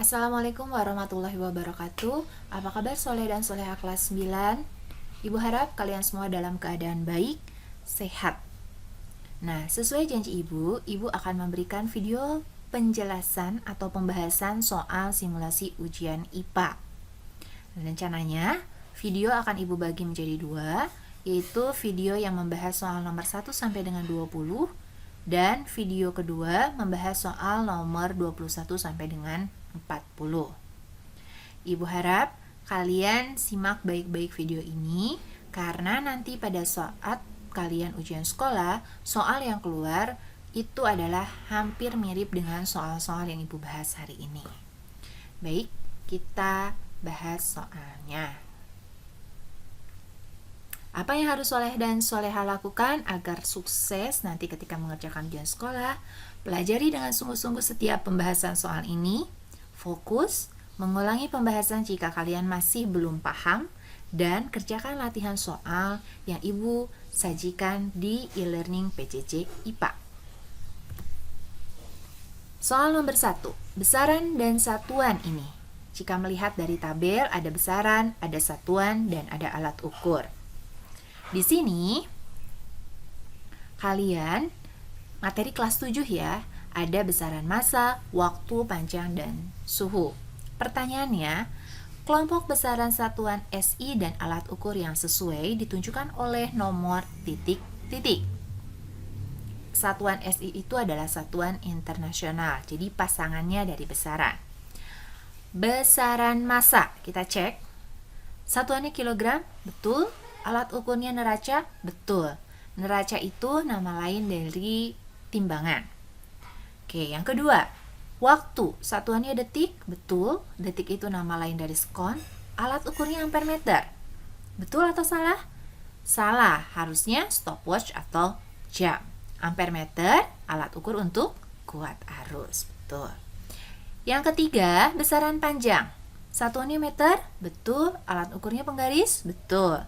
Assalamualaikum warahmatullahi wabarakatuh. Apa kabar soleh dan soleha kelas 9? Ibu harap kalian semua dalam keadaan baik, sehat. Nah, sesuai janji ibu akan memberikan video penjelasan atau pembahasan soal simulasi ujian IPA. Rencananya, video akan ibu bagi menjadi dua, yaitu video yang membahas soal nomor 1 sampai dengan 20 dan video kedua membahas soal nomor 21 sampai dengan 40. Ibu harap kalian simak baik-baik video ini karena nanti pada saat kalian ujian sekolah, soal yang keluar itu adalah hampir mirip dengan soal-soal yang ibu bahas hari ini. Baik, kita bahas soalnya. Apa yang harus soleh dan soleha lakukan agar sukses nanti ketika mengerjakan ujian sekolah? Pelajari dengan sungguh-sungguh setiap pembahasan soal ini. Fokus, mengulangi pembahasan jika kalian masih belum paham, dan kerjakan latihan soal yang ibu sajikan di e-learning PJJ IPA. Soal nomor 1, besaran dan satuan ini. Jika melihat dari tabel, ada besaran, ada satuan, dan ada alat ukur. Di sini, kalian materi kelas 7 ya, ada besaran massa, waktu, panjang, dan suhu. Pertanyaannya, kelompok besaran satuan SI dan alat ukur yang sesuai ditunjukkan oleh nomor titik-titik. Satuan SI itu adalah satuan internasional, jadi pasangannya dari besaran. Besaran massa, kita cek. Satuannya kilogram, betul. Alat ukurnya neraca, betul. Neraca itu nama lain dari timbangan. Oke, yang kedua, waktu. Satuannya detik, betul. Detik itu nama lain dari sekon. Alat ukurnya ampere meter. Betul atau salah? Salah, harusnya stopwatch atau jam. Ampere meter, alat ukur untuk kuat arus. Betul. Yang ketiga, besaran panjang. Satuannya meter, betul. Alat ukurnya penggaris, betul.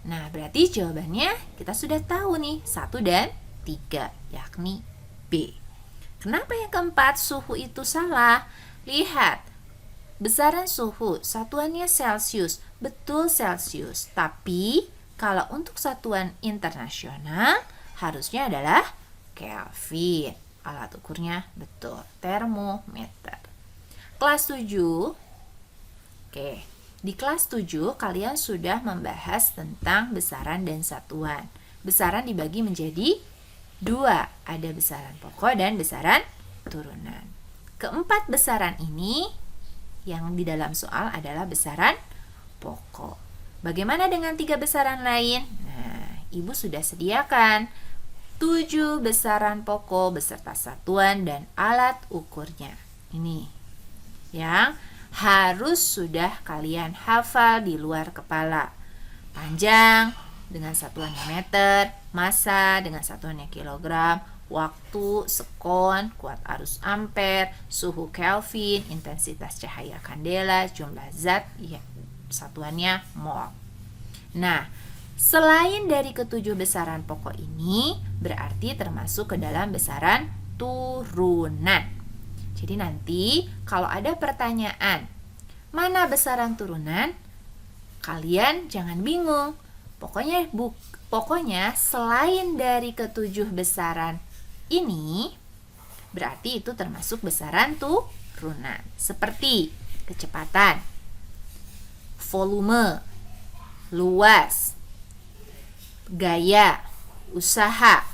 Nah, berarti jawabannya kita sudah tahu nih, 1 dan 3, yakni B. Kenapa yang keempat suhu itu salah? Lihat, besaran suhu, satuannya Celcius, betul Celcius. Tapi, kalau untuk satuan internasional, harusnya adalah Kelvin. Alat ukurnya betul, termometer. Kelas 7, oke. Di kelas 7, kalian sudah membahas tentang besaran dan satuan. Besaran dibagi menjadi 2. Ada besaran pokok dan besaran turunan. Keempat besaran ini yang di dalam soal adalah besaran pokok. Bagaimana dengan 3 besaran lain? Nah, ibu sudah sediakan 7 besaran pokok beserta satuan dan alat ukurnya. Ini yang harus sudah kalian hafal di luar kepala. Panjang dengan satuannya meter, massa dengan satuannya kilogram, waktu sekon, kuat arus ampere, suhu Kelvin, intensitas cahaya kandela, jumlah zat, ya, satuannya mol. Nah, selain dari ketujuh besaran pokok ini, berarti termasuk ke dalam besaran turunan. Jadi nanti kalau ada pertanyaan, mana besaran turunan? Kalian jangan bingung. Pokoknya selain dari ketujuh besaran ini, berarti itu termasuk besaran turunan. Seperti kecepatan, volume, luas, gaya, usaha,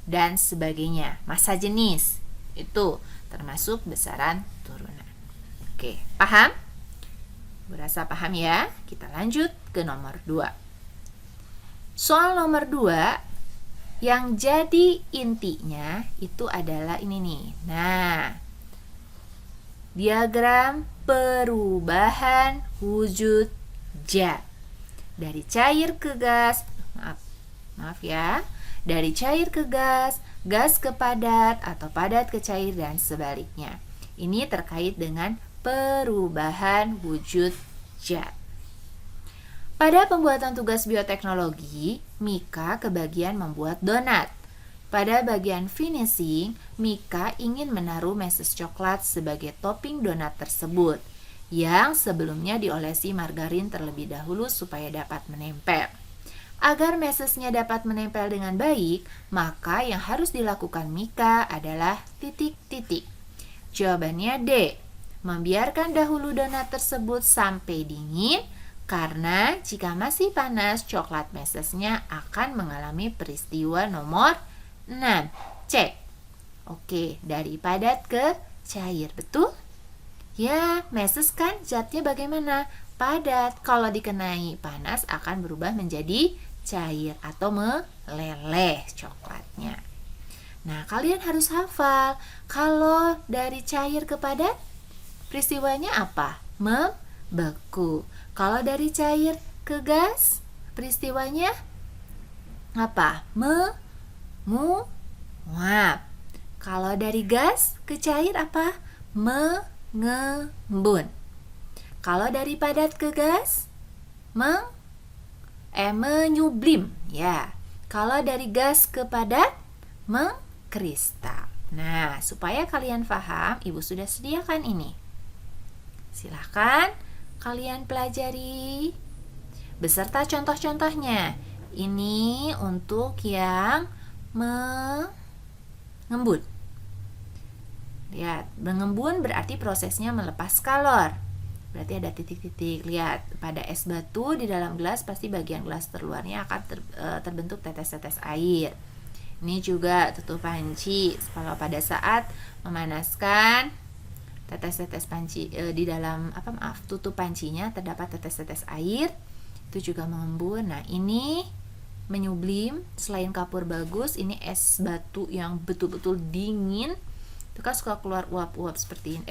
dan sebagainya. Massa jenis, itu termasuk besaran turunan. Oke, paham? Berasa paham ya? Kita lanjut ke nomor 2. Soal nomor 2 yang jadi intinya itu adalah ini nih. Nah, diagram perubahan wujud zat. Dari cair ke gas, maaf ya. Dari cair ke gas, gas ke padat, atau padat ke cair, dan sebaliknya. Ini terkait dengan perubahan wujud zat. Pada pembuatan tugas bioteknologi, Mika kebagian membuat donat. Pada bagian finishing, Mika ingin menaruh meses coklat sebagai topping donat tersebut, yang sebelumnya diolesi margarin terlebih dahulu supaya dapat menempel. Agar mesesnya dapat menempel dengan baik, maka yang harus dilakukan Mika adalah titik-titik. Jawabannya D. Membiarkan dahulu donat tersebut sampai dingin, karena jika masih panas, coklat mesesnya akan mengalami peristiwa nomor 6. Cek. Oke, dari padat ke cair, betul? Ya, meses kan zatnya bagaimana? Padat. Kalau dikenai panas akan berubah menjadi cair atau meleleh coklatnya. Nah, kalian harus hafal. Kalau dari cair ke padat, peristiwanya apa? Membeku. Kalau dari cair ke gas, peristiwanya apa? Menguap. Kalau dari gas ke cair apa? Mengembun. Kalau dari padat ke gas, menyublim. Ya. Kalau dari gas ke padat, mengkristal. Nah, supaya kalian paham, Ibu sudah sediakan ini. Silahkan kalian pelajari beserta contoh-contohnya. Ini untuk yang mengembun. Lihat, mengembun berarti prosesnya melepas kalor. Berarti ada titik-titik. Lihat, pada es batu di dalam gelas pasti bagian gelas terluarnya akan terbentuk tetes-tetes air. Ini juga tutup panci. Kalau pada saat memanaskan, tetes-tetes panci di dalam tutup pancinya terdapat tetes-tetes air, itu juga mengembun. Nah, ini menyublim. Selain kapur bagus, ini es batu yang betul-betul dingin. Itu kan suka keluar uap-uap seperti ini,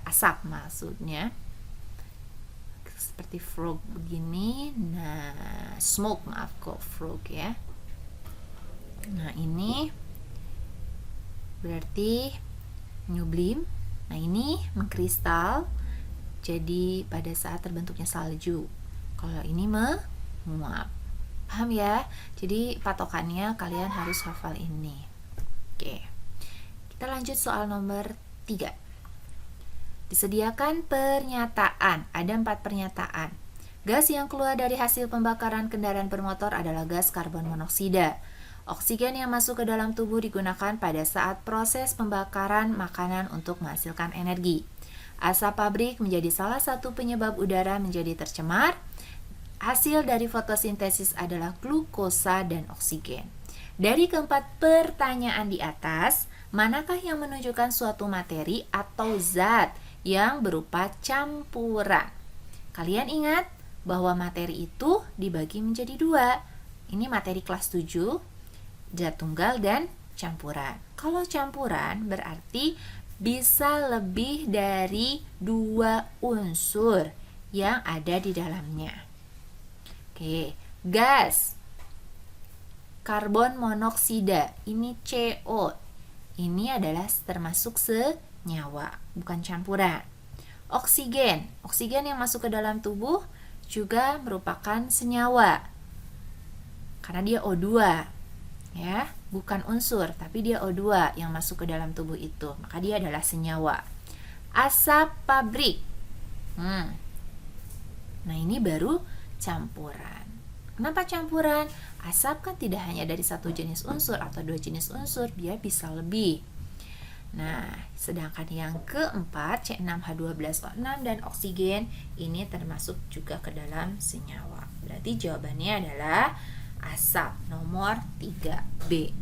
asap maksudnya. Seperti frog begini. Nah, frog ya. Nah, ini berarti menyublim. Nah, ini mengkristal. Jadi pada saat terbentuknya salju. Kalau ini menguap. Paham ya? Jadi patokannya kalian harus hafal ini. Oke. Kita lanjut soal nomor 3. Disediakan pernyataan. Ada 4 pernyataan. Gas yang keluar dari hasil pembakaran kendaraan bermotor adalah gas karbon monoksida. Oksigen yang masuk ke dalam tubuh digunakan pada saat proses pembakaran makanan untuk menghasilkan energi. Asap pabrik menjadi salah satu penyebab udara menjadi tercemar. Hasil dari fotosintesis adalah glukosa dan oksigen. Dari keempat pertanyaan di atas, manakah yang menunjukkan suatu materi atau zat yang berupa campuran? Kalian ingat bahwa materi itu dibagi menjadi 2. Ini materi kelas 7, zat tunggal dan campuran. Kalau campuran berarti bisa lebih dari 2 unsur yang ada di dalamnya. Oke, gas karbon monoksida, ini CO. Ini adalah termasuk senyawa, bukan campuran. Oksigen yang masuk ke dalam tubuh juga merupakan senyawa. Karena dia O2. Ya, bukan unsur, tapi dia O2 yang masuk ke dalam tubuh itu, maka dia adalah senyawa. Asap pabrik. Nah, ini baru campuran. Kenapa campuran? Asap kan tidak hanya dari satu jenis unsur atau 2 jenis unsur, dia bisa lebih. Nah, sedangkan yang keempat, C6H12O6 dan oksigen, ini termasuk juga ke dalam senyawa. Berarti jawabannya adalah asap, nomor 3B.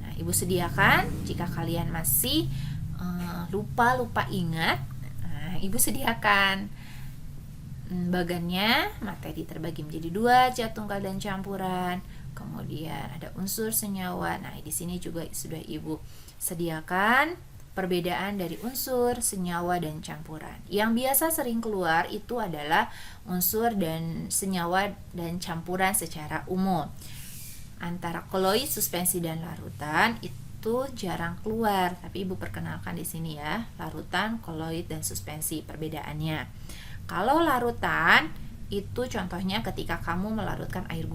Nah, Ibu sediakan, jika kalian masih lupa ingat, Ibu sediakan bagannya. Materi terbagi menjadi 2, zat tunggal dan campuran. Kemudian ada unsur senyawa. Nah, di sini juga sudah Ibu sediakan perbedaan dari unsur, senyawa, dan campuran. Yang biasa sering keluar itu adalah unsur dan senyawa dan campuran secara umum. Antara koloid, suspensi, dan larutan itu jarang keluar, tapi Ibu perkenalkan di sini ya, larutan, koloid, dan suspensi perbedaannya. Kalau larutan itu contohnya ketika kamu melarutkan air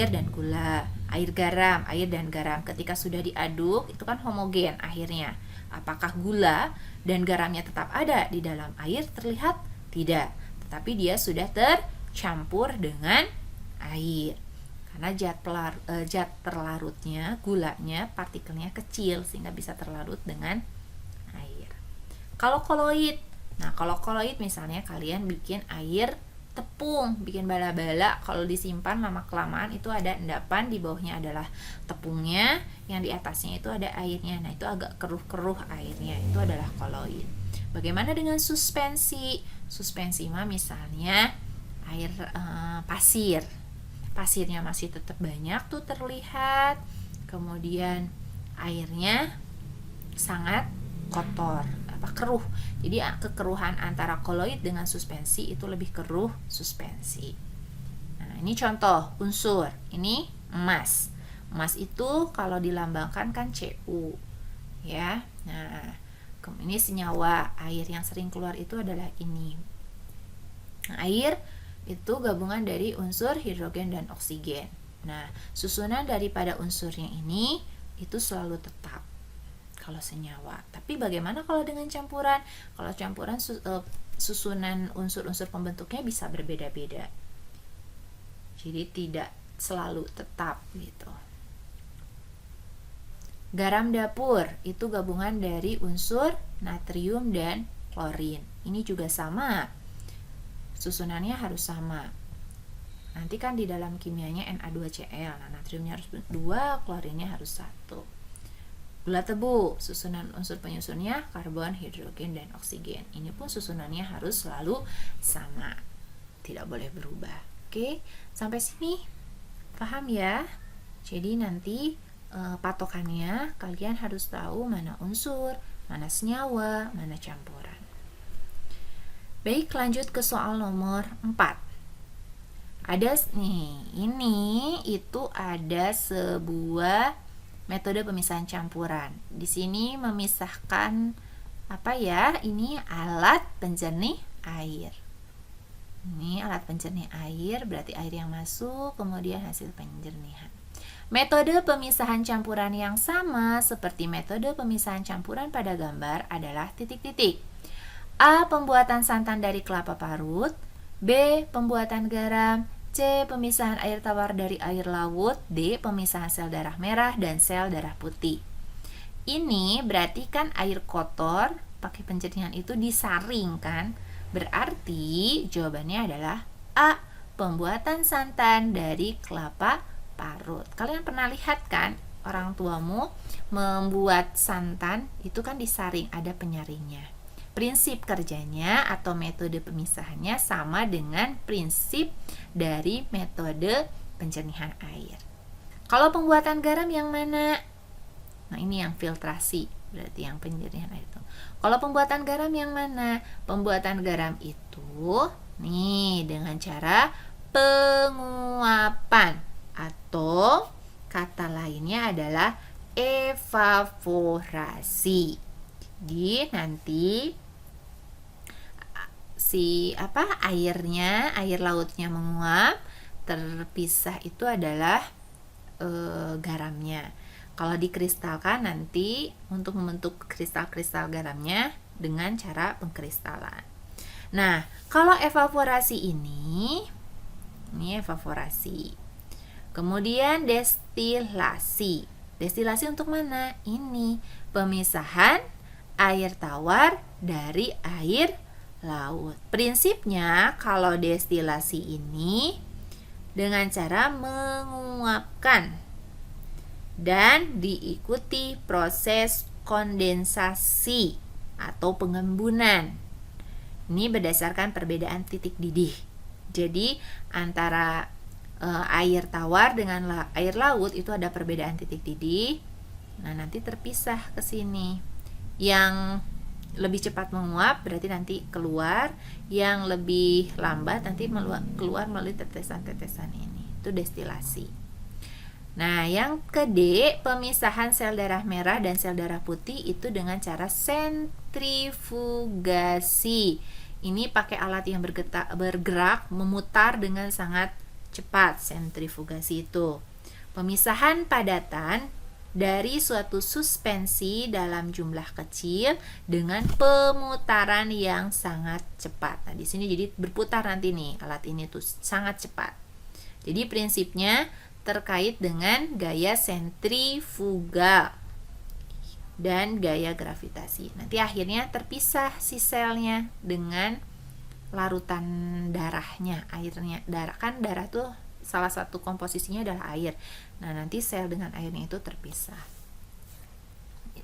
dan gula. air garam, air dan garam ketika sudah diaduk itu kan homogen akhirnya. Apakah gula dan garamnya tetap ada di dalam air? Terlihat tidak, tetapi dia sudah tercampur dengan air. Karena zat terlarutnya, gulanya, partikelnya kecil sehingga bisa terlarut dengan air. Kalau koloid, kalau koloid misalnya kalian bikin air tepung, bikin bala-bala, kalau disimpan lama-kelamaan itu ada endapan, di bawahnya adalah tepungnya, yang di atasnya itu ada airnya. Nah, itu agak keruh-keruh airnya, itu adalah koloid. Bagaimana dengan suspensi? Suspensi mah misalnya air pasir. Pasirnya masih tetap banyak tuh terlihat, kemudian airnya sangat kotor, keruh. Jadi kekeruhan antara koloid dengan suspensi itu lebih keruh suspensi. Nah, ini contoh unsur. Ini emas. Emas itu kalau dilambangkan kan Cu, ya. Nah, ini senyawa air yang sering keluar itu adalah ini. Nah, air itu gabungan dari unsur hidrogen dan oksigen. Nah, susunan daripada unsurnya ini itu selalu tetap kalau senyawa. Tapi bagaimana kalau dengan campuran? Kalau campuran susunan unsur-unsur pembentuknya bisa berbeda-beda. Jadi tidak selalu tetap gitu. Garam dapur itu gabungan dari unsur natrium dan klorin. Ini juga sama. Susunannya harus sama. Nanti kan di dalam kimianya Na2Cl. Nah, natriumnya harus 2, klorinnya harus 1. Gula tebu, susunan unsur penyusunnya karbon, hidrogen, dan oksigen. Ini pun susunannya harus selalu sama, tidak boleh berubah. Oke, sampai sini paham ya? Jadi nanti patokannya kalian harus tahu mana unsur, mana senyawa, mana campuran. Baik, lanjut ke soal nomor 4. Ada nih, ini itu ada sebuah metode pemisahan campuran. Di sini memisahkan apa ya? Ini alat penjernih air. Ini alat penjernih air, berarti air yang masuk, kemudian hasil penjernihan. Metode pemisahan campuran yang sama seperti metode pemisahan campuran pada gambar adalah titik-titik. A. Pembuatan santan dari kelapa parut. B. Pembuatan garam. C. Pemisahan air tawar dari air laut. D. Pemisahan sel darah merah dan sel darah putih. Ini berarti kan air kotor pakai penjernihan itu disaring kan? Berarti jawabannya adalah A. Pembuatan santan dari kelapa parut. Kalian pernah lihat kan orang tuamu membuat santan itu kan disaring, ada penyaringnya. Prinsip kerjanya atau metode pemisahannya sama dengan prinsip dari metode penjernihan air. Kalau pembuatan garam yang mana? Nah, ini yang filtrasi, berarti yang penjernihan air itu. Kalau pembuatan garam yang mana? Pembuatan garam itu nih dengan cara penguapan atau kata lainnya adalah evaporasi. Jadi nanti air lautnya menguap, terpisah itu adalah garamnya. Kalau dikristalkan nanti untuk membentuk kristal-kristal garamnya dengan cara pengkristalan. Nah, kalau evaporasi ini evaporasi. Kemudian destilasi. Destilasi untuk mana? Ini pemisahan air tawar dari air laut. Prinsipnya kalau destilasi ini dengan cara menguapkan dan diikuti proses kondensasi atau pengembunan. Ini berdasarkan perbedaan titik didih. Jadi antara air tawar dengan air laut itu ada perbedaan titik didih. Nah, nanti terpisah ke sini. Yang lebih cepat menguap berarti nanti keluar, yang lebih lambat nanti keluar melalui tetesan-tetesan ini. Itu destilasi. Nah, yang ke D, pemisahan sel darah merah dan sel darah putih itu dengan cara sentrifugasi. Ini pakai alat yang bergerak, memutar dengan sangat cepat, sentrifugasi itu. Pemisahan padatan dari suatu suspensi dalam jumlah kecil dengan pemutaran yang sangat cepat. Nah, di sini jadi berputar nanti nih, alat ini tuh sangat cepat. Jadi prinsipnya terkait dengan gaya sentrifugal dan gaya gravitasi. Nanti akhirnya terpisah si selnya dengan larutan darahnya, airnya. Darah tuh salah satu komposisinya adalah air. Nah, nanti sel dengan airnya itu terpisah.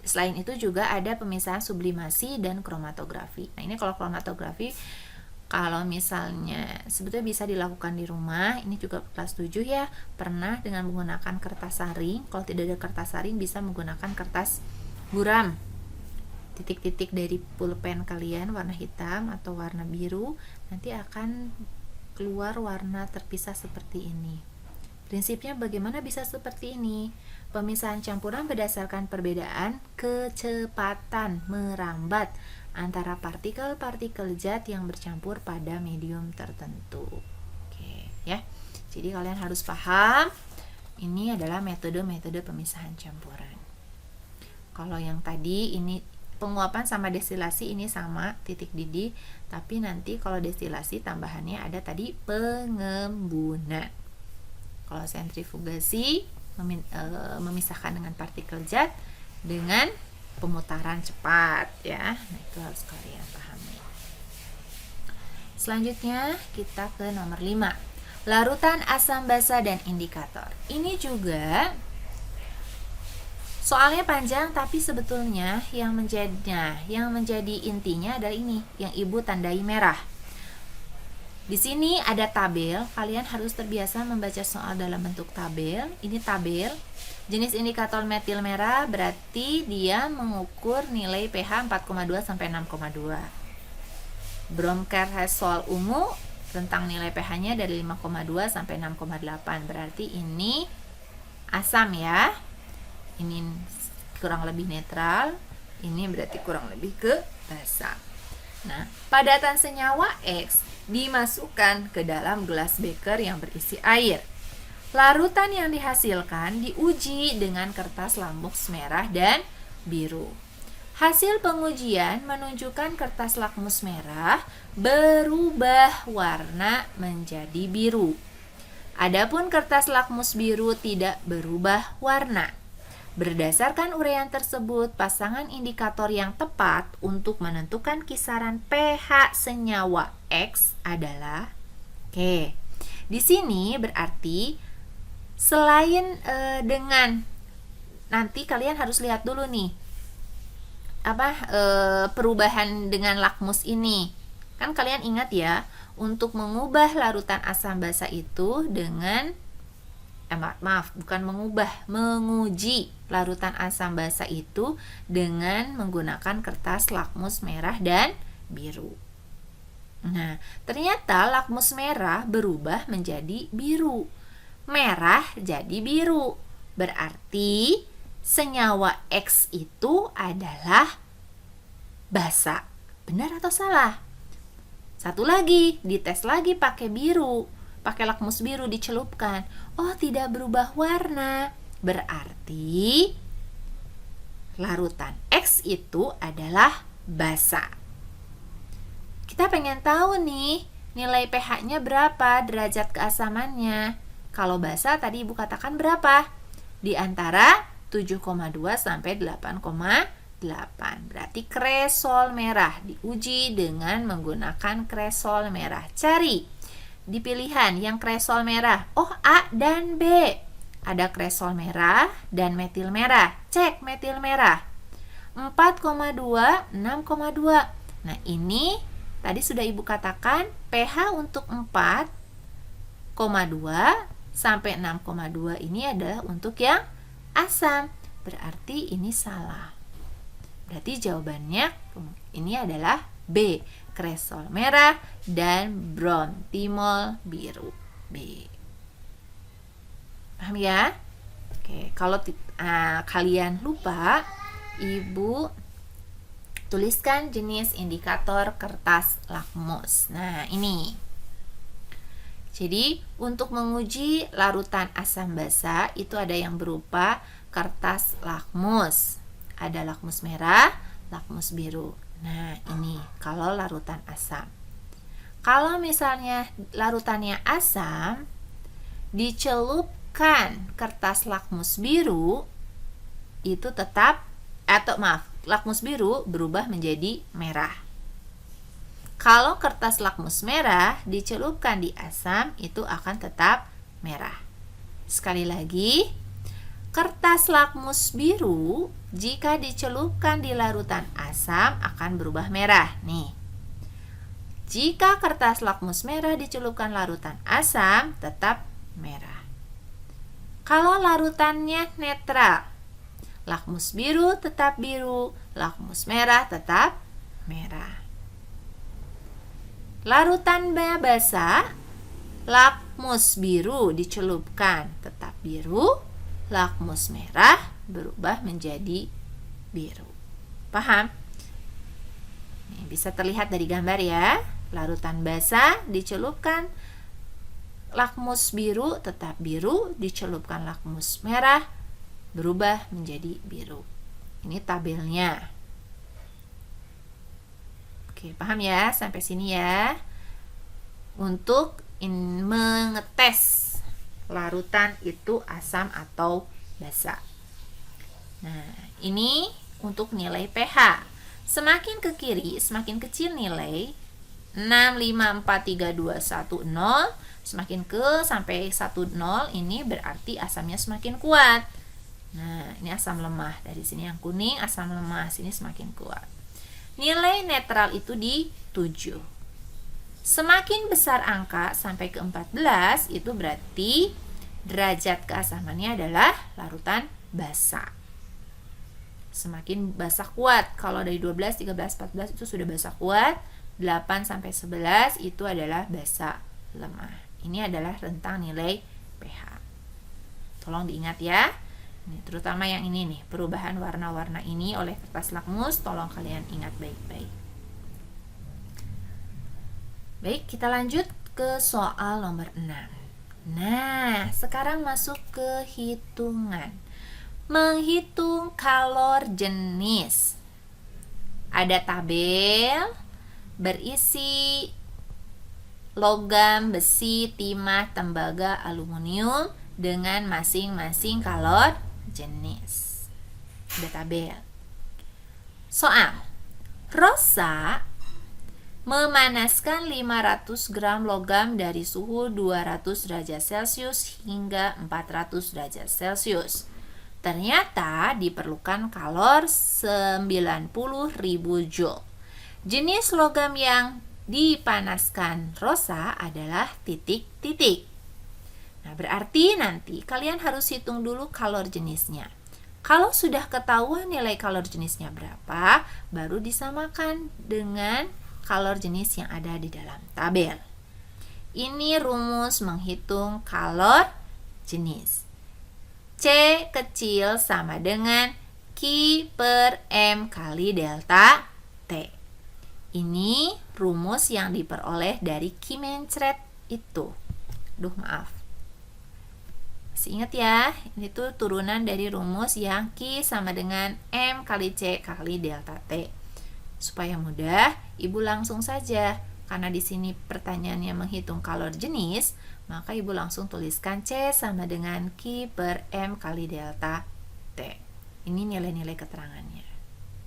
Selain itu juga ada pemisahan sublimasi dan kromatografi. Nah, ini kalau kromatografi, kalau misalnya sebetulnya bisa dilakukan di rumah, ini juga kelas 7 ya, pernah dengan menggunakan kertas saring. Kalau tidak ada kertas saring, bisa menggunakan kertas buram. Titik-titik dari pulpen kalian warna hitam atau warna biru, nanti akan keluar warna terpisah seperti ini. Prinsipnya bagaimana bisa seperti ini? Pemisahan campuran berdasarkan perbedaan kecepatan merambat antara partikel-partikel zat yang bercampur pada medium tertentu. Oke, ya. Jadi kalian harus paham, ini adalah metode-metode pemisahan campuran. Kalau yang tadi ini penguapan sama destilasi ini sama titik didih, tapi nanti kalau destilasi tambahannya ada tadi pengembunan. Kalau sentrifugasi memisahkan dengan partikel zat dengan pemutaran cepat ya. Nah, itu harus kalian pahami. Selanjutnya kita ke nomor 5. Larutan asam basa dan indikator. Ini juga soalnya panjang, tapi sebetulnya yang menjadi intinya adalah ini, yang Ibu tandai merah. Di sini ada tabel, kalian harus terbiasa membaca soal dalam bentuk tabel. Ini tabel. Jenis indikator metil merah berarti dia mengukur nilai pH 4,2 sampai 6,2. Bromkersol ungu tentang nilai pH-nya dari 5,2 sampai 6,8. Berarti ini asam ya. Ini kurang lebih netral, ini berarti kurang lebih ke basa. Nah, padatan senyawa X dimasukkan ke dalam gelas beker yang berisi air. Larutan yang dihasilkan diuji dengan kertas lakmus merah dan biru. Hasil pengujian menunjukkan kertas lakmus merah berubah warna menjadi biru. Adapun kertas lakmus biru tidak berubah warna. Berdasarkan uraian tersebut, pasangan indikator yang tepat untuk menentukan kisaran pH senyawa X adalah di sini berarti selain dengan nanti kalian harus lihat dulu nih perubahan dengan lakmus ini. Kan kalian ingat ya, untuk mengubah larutan asam basa itu dengan menguji larutan asam basa itu dengan menggunakan kertas lakmus merah dan biru. Nah, ternyata lakmus merah berubah menjadi biru. Merah jadi biru. Berarti senyawa X itu adalah basa. Benar atau salah? Satu lagi, dites lagi pakai biru. Pakai lakmus biru dicelupkan. Oh, tidak berubah warna. Berarti larutan X itu adalah basa. Kita pengen tahu nih, nilai pH-nya berapa, derajat keasamannya. Kalau basa tadi Ibu katakan berapa? Di antara 7,2 sampai 8,8. Berarti kresol merah diuji dengan menggunakan kresol merah. Cari di pilihan yang kresol merah. Oh, A dan B. Ada kresol merah dan metil merah. Cek metil merah. 4,2, 6,2. Nah, ini tadi sudah Ibu katakan pH untuk 4,2 sampai 6,2 ini adalah untuk yang asam. Berarti ini salah. Berarti jawabannya ini adalah B, kresol merah dan brontimol biru. B. Paham ya? Oke, kalau kalian lupa, Ibu tuliskan jenis indikator kertas lakmus. Nah, ini. Jadi, untuk menguji larutan asam basa itu ada yang berupa kertas lakmus. Ada lakmus merah, lakmus biru. Nah, ini kalau larutan asam. Kalau misalnya larutannya asam, dicelupkan kertas lakmus biru, itu tetap, lakmus biru berubah menjadi merah. Kalau kertas lakmus merah dicelupkan di asam, itu akan tetap merah. Sekali lagi, kertas lakmus biru jika dicelupkan di larutan asam akan berubah merah. Nih, jika kertas lakmus merah dicelupkan larutan asam, tetap merah. Kalau larutannya netral, lakmus biru tetap biru, lakmus merah tetap merah. Larutan basa, lakmus biru dicelupkan tetap biru, lakmus merah berubah menjadi biru. Paham? Ini bisa terlihat dari gambar ya. Larutan basa dicelupkan lakmus biru tetap biru, dicelupkan lakmus merah berubah menjadi biru. Ini tabelnya. Oke, paham ya sampai sini ya. Untuk mengetes larutan itu asam atau basa. Nah, ini untuk nilai pH. Semakin ke kiri, semakin kecil nilai 6, 5, 4, 3, 2, 1, 0. Semakin ke sampai 1, 0, ini berarti asamnya semakin kuat. Nah, ini asam lemah. Dari sini yang kuning, asam lemah. Sini semakin kuat. Nilai netral itu di 7. Semakin besar angka sampai ke 14, itu berarti derajat keasamannya adalah larutan basa. Semakin basa kuat. Kalau dari 12, 13, 14 itu sudah basa kuat. 8 sampai 11 itu adalah basa lemah. Ini adalah rentang nilai pH. Tolong diingat ya. Ini, terutama yang ini nih, perubahan warna-warna ini oleh kertas lakmus, tolong kalian ingat baik-baik. Baik, kita lanjut ke soal nomor 6. Nah, sekarang masuk ke hitungan. Menghitung kalor jenis. Ada tabel berisi logam, besi, timah, tembaga, aluminium dengan masing-masing kalor jenis. Ada tabel. Soal. Rosa memanaskan 500 gram logam dari suhu 200 derajat Celcius hingga 400 derajat Celcius. Ternyata diperlukan kalor 90.000 Joule. Jenis logam yang dipanaskan Rosa adalah titik-titik. Nah, berarti nanti kalian harus hitung dulu kalor jenisnya. Kalau sudah ketahuan nilai kalor jenisnya berapa, baru disamakan dengan kalor jenis yang ada di dalam tabel. Ini rumus menghitung kalor jenis. C kecil sama dengan Q per M kali delta T. Ini rumus yang diperoleh dari Kimencret itu. Maaf. Masih ingat ya, ini tuh turunan dari rumus yang Q sama dengan M kali C kali delta T. Supaya mudah, Ibu langsung saja. Karena di sini pertanyaannya menghitung kalor jenis, maka Ibu langsung tuliskan C sama dengan Q per M kali delta T. Ini nilai-nilai keterangannya.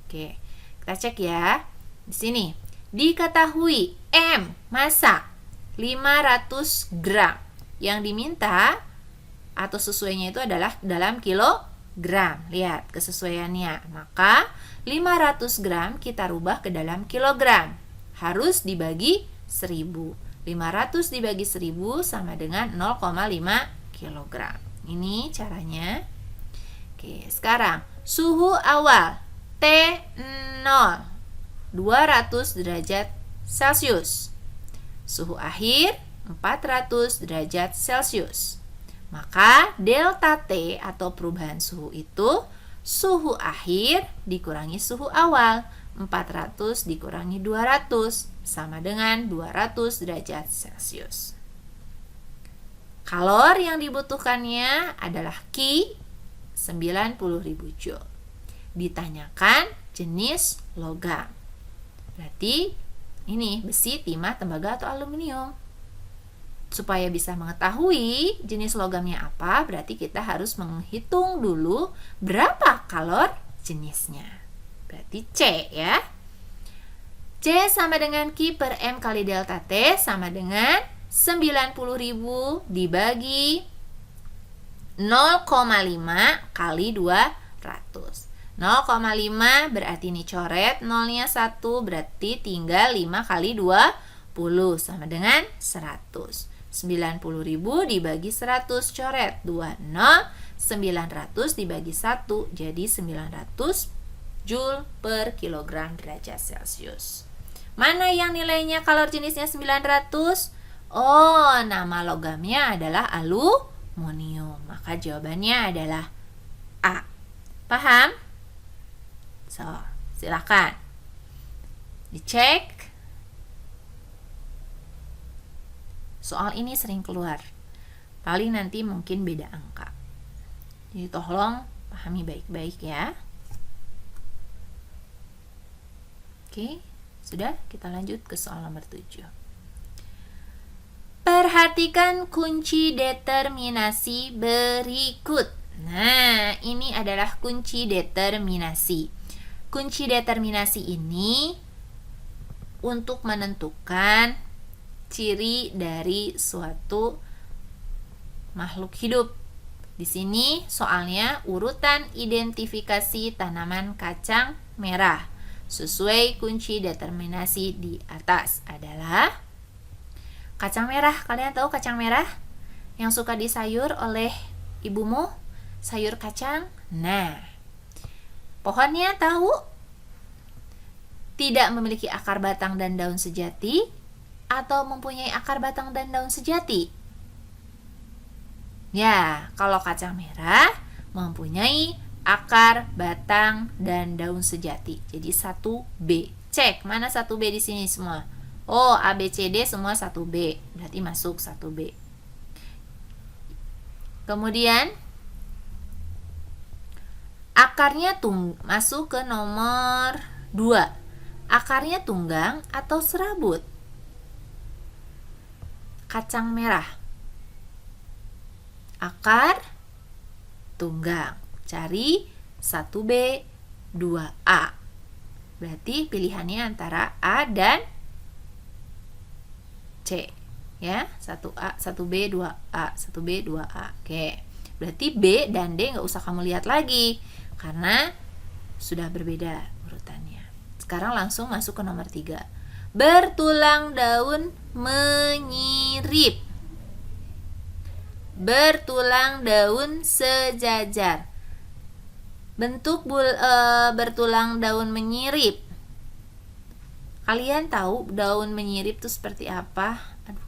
Oke, kita cek ya. Di sini, diketahui M massa 500 gram. Yang diminta atau sesuainya itu adalah dalam kilogram. Lihat kesesuaiannya. Maka 500 gram kita rubah ke dalam kilogram. Harus dibagi 1000. 500 dibagi 1000 sama dengan 0,5 kilogram. Ini caranya. Oke, sekarang suhu awal T0 200 derajat Celcius. Suhu akhir 400 derajat Celcius. Maka delta T atau perubahan suhu itu suhu akhir dikurangi suhu awal. 400 dikurangi 200 sama dengan 200 derajat Celcius. Kalor yang dibutuhkannya adalah Ki 90.000 Joule. Ditanyakan jenis logam. Berarti ini besi, timah, tembaga, atau aluminium. Supaya bisa mengetahui jenis logamnya apa, berarti kita harus menghitung dulu berapa kalor jenisnya. Berarti C ya. C sama dengan Q per M kali delta T sama dengan 90.000 dibagi 0,5 kali 200. 0,5 berarti ini coret, nolnya 1 berarti tinggal 5 kali 20 sama dengan 100. 90.000 dibagi 100 coret 2 0, 900 dibagi 1 jadi 900 Joule per kilogram derajat Celcius. Mana yang nilainya kalor jenisnya 900? Oh, nama logamnya adalah aluminium. Maka jawabannya adalah A. Paham? So, silakan dicek. Soal ini sering keluar. Paling nanti mungkin beda angka. Jadi tolong pahami baik-baik ya. Oke, sudah, kita lanjut ke soal nomor 7. Perhatikan kunci determinasi berikut. Nah, ini adalah kunci determinasi. Kunci determinasi ini untuk menentukan ciri dari suatu makhluk hidup. Di sini soalnya urutan identifikasi tanaman kacang merah sesuai kunci determinasi di atas adalah kacang merah. Kalian tahu kacang merah yang suka disayur oleh ibumu? Sayur kacang. Nah, pohonnya tahu? Tidak memiliki akar batang dan daun sejati atau mempunyai akar batang dan daun sejati? Ya, kalau kacang merah mempunyai akar, batang, dan daun sejati. Jadi 1B. Cek, mana 1B di sini semua? Oh, A, B, C, D semua 1B. Berarti masuk 1B. Kemudian akarnya masuk ke nomor 2. Akarnya tunggang atau serabut? Kacang merah. Akar tunggang. Cari 1B, 2A. Berarti pilihannya antara A dan C. Ya, 1A, 1B, 2A, 1B, 2A. Oke. Berarti B dan D nggak usah kamu lihat lagi karena sudah berbeda urutannya. Sekarang langsung masuk ke nomor 3. Bertulang daun menyirip. Bertulang daun sejajar. Bentuk bertulang daun menyirip. Kalian tahu daun menyirip itu seperti apa? Aduh,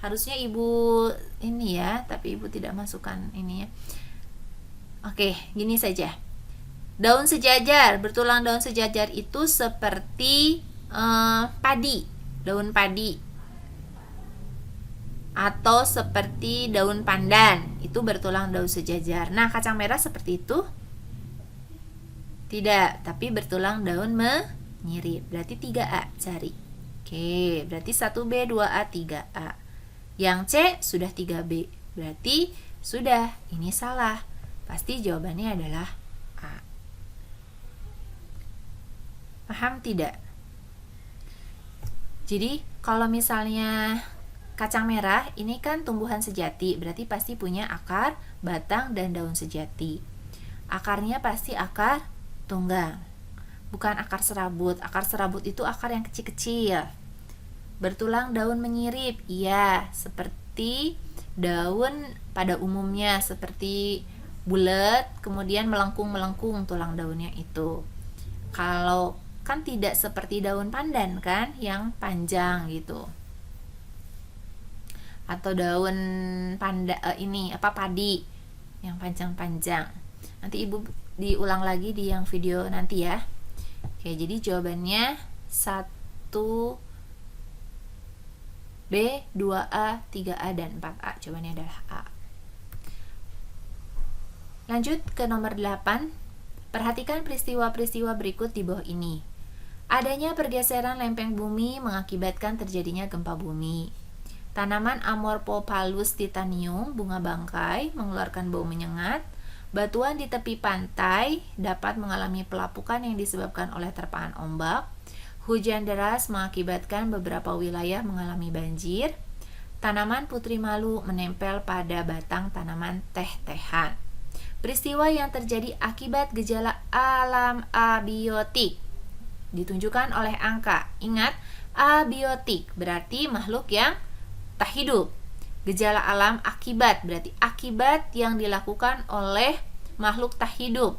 harusnya ibu ini ya, tapi ibu tidak masukkan ini ya. Oke, gini saja. Daun sejajar, bertulang daun sejajar itu seperti padi, daun padi, atau seperti daun pandan, itu bertulang daun sejajar. Nah, kacang merah seperti itu? Tidak, tapi bertulang daun menyirip. Berarti 3A cari. Oke, berarti 1B, 2A, 3A. Yang C sudah 3B. Berarti sudah, ini salah. Pasti jawabannya adalah A. Paham tidak? Jadi kalau misalnya kacang merah ini kan tumbuhan sejati, berarti pasti punya akar, batang, dan daun sejati. Akarnya pasti akar tunggang, bukan akar serabut. Akar serabut itu akar yang kecil-kecil. Bertulang daun menyirip, iya, seperti daun pada umumnya, seperti bulat, kemudian melengkung-melengkung tulang daunnya itu. Kalau kan tidak seperti daun pandan kan, yang panjang gitu. Atau daun padi yang panjang-panjang. Nanti ibu diulang lagi di yang video nanti ya. Oke, jadi jawabannya 1 B, 2A, 3A, dan 4A. Jawabannya adalah A. Lanjut ke nomor 8. Perhatikan peristiwa-peristiwa berikut di bawah ini. Adanya pergeseran lempeng bumi mengakibatkan terjadinya gempa bumi. Tanaman Amorphophallus titanium, bunga bangkai, mengeluarkan bau menyengat. Batuan di tepi pantai dapat mengalami pelapukan yang disebabkan oleh terpaan ombak. Hujan deras mengakibatkan beberapa wilayah mengalami banjir. Tanaman putri malu menempel pada batang tanaman teh-tehan. Peristiwa yang terjadi akibat gejala alam abiotik ditunjukkan oleh angka. Ingat, abiotik berarti makhluk yang tak hidup. Gejala alam akibat berarti akibat yang dilakukan oleh makhluk tak hidup.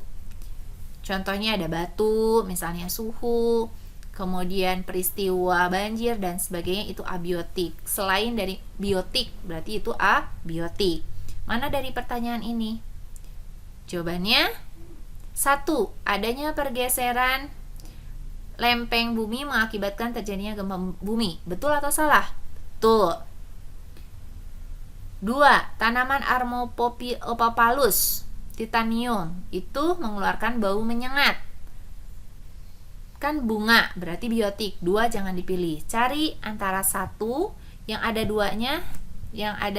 Contohnya ada batu, misalnya suhu, kemudian peristiwa banjir dan sebagainya, itu abiotik. Selain dari biotik berarti itu abiotik. Mana dari pertanyaan ini? Jawabannya 1. Adanya pergeseran lempeng bumi mengakibatkan terjadinya gempa bumi. Betul atau salah? Betul. 2. Tanaman Amorphophallus titanium itu mengeluarkan bau menyengat. Kan bunga, berarti biotik. 2 jangan dipilih. Cari antara 1 yang ada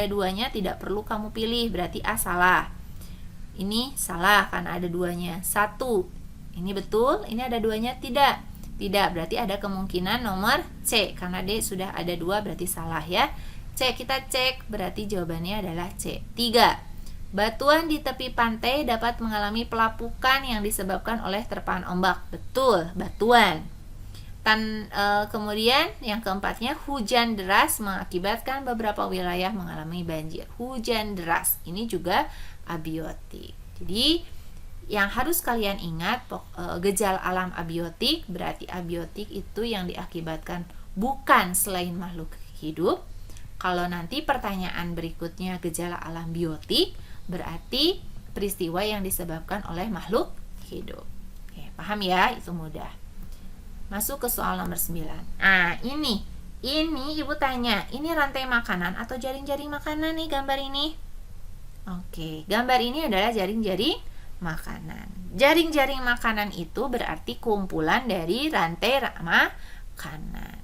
duanya tidak perlu kamu pilih, berarti A salah. Ini salah karena ada 2-nya. 1 ini betul, ini ada 2-nya tidak. Tidak, berarti ada kemungkinan nomor C. Karena D sudah ada 2 berarti salah ya. C kita cek, berarti jawabannya adalah C. 3. Batuan di tepi pantai dapat mengalami pelapukan yang disebabkan oleh terpaan ombak. Betul, batuan. Kemudian yang keempatnya, hujan deras mengakibatkan beberapa wilayah mengalami banjir. Hujan deras, ini juga abiotik. Jadi yang harus kalian ingat, gejala alam abiotik berarti abiotik itu yang diakibatkan bukan selain makhluk hidup. Kalau nanti pertanyaan berikutnya gejala alam biotik, berarti peristiwa yang disebabkan oleh makhluk hidup. Oke, paham ya? Itu mudah. Masuk ke soal nomor 9. Nah, ini Ibu tanya, ini rantai makanan atau jaring-jaring makanan nih gambar ini? Oke, gambar ini adalah jaring-jaring makanan. Jaring-jaring makanan itu berarti kumpulan dari rantai makanan.